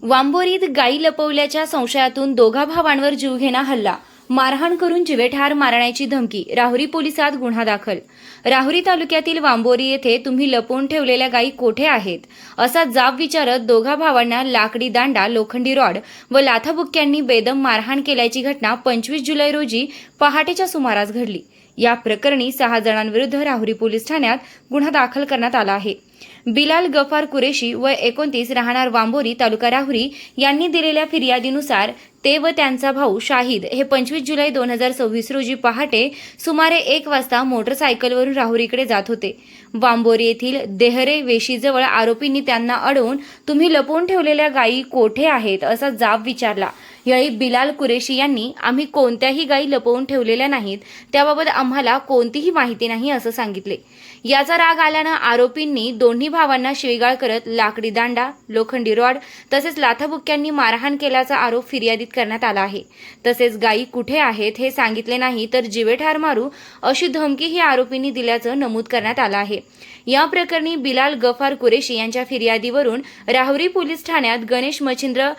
वांबोरीत गायी लपवल्याच्या संशयातून दोघा भावांवर जीवघेणा हल्ला, मारहाण करून जीवेठार मारण्याची धमकी, राहुरी पोलिसात गुन्हा दाखल. राहुरी तालुक्यातील वांबोरी येथे तुम्ही लपवून ठेवलेल्या गायी कोठे आहेत असा जाब विचारत दोघा भावांना लाकडी दांडा, लोखंडी रॉड व लाथाबुक्क्यांनी बेदम मारहाण केल्याची घटना 25 जुलै रोजी पहाटेच्या सुमारास घडली. या प्रकरणी 6 जणांविरुद्ध राहुरी पोलीस ठाण्यात गुन्हा दाखल करण्यात आला आहे. बिलाल गफार कुरेशी वय 29 राहणार वांबोरी तालुका राहुरी यांनी दिलेल्या फिर्यादीनुसार ते व त्यांचा भाऊ शाहिद हे 25 जुलै 2026 रोजी पहाटे सुमारे 1 वाजता मोटरसायकलवरून राहुरीकडे जात होते. वांबोरी येथील देहरे वेशीजवळ आरोपींनी त्यांना अडवून तुम्ही लपवून ठेवलेल्या गायी कोठे आहेत असा जाब विचारला. यावेळी बिलाल कुरेशी यांनी आम्ही कोणत्याही गायी लपवून ठेवलेल्या नाहीत, त्याबाबत आम्हाला कोणतीही माहिती नाही असं सांगितले. याचा राग आल्यानं आरोपींनी दोन्ही भावांना शिवीगाळ करत लाकडी दांडा, लोखंडी रॉड तसेच लाथाबुक्क्यांनी मारहाण केल्याचा आरोप फिर्यादीत करण्यात आला आहे. तसेच गायी कुठे आहेत हे सांगितले नाही तर जीवेठार मारू अशी धमकीही आरोपींनी दिल्याचं नमूद करण्यात आलं आहे. या प्रकरणी बिलाल गफार कुरेशी यांच्या फिर्यादीवरून राहुरी पोलीस ठाण्यात गणेश मच्छिंद्र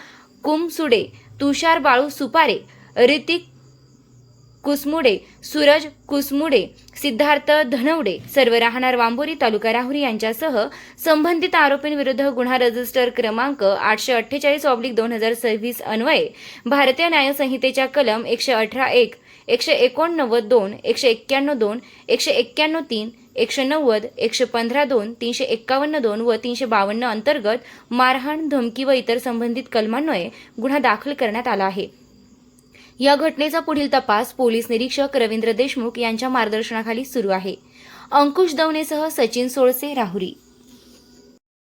कुमसुडे, तुषार बाळू सुपारे, ऋतिक कुसमुडे, सूरज कुसमुडे, सिद्धार्थ धनवडे सर्व राहणार वांबोरी तालुका राहुरी यांच्यासह संबंधित आरोपींविरुद्ध गुन्हा रजिस्टर क्रमांक 848/2026 अन्वये भारतीय न्याय संहितेच्या कलम 118(1), 189(2), 191(2), 191(3), 190, 115(2), 351(2) व 352 अंतर्गत मारहाण, धमकी व इतर संबंधित कलमान्वये गुन्हा दाखल करण्यात आला आहे. या घटनेचा पुढील तपास पोलीस निरीक्षक रवींद्र देशमुख यांच्या मार्गदर्शनाखाली सुरू आहे. अंकुश दवणेसह सचिन सोळसे, राहुरी.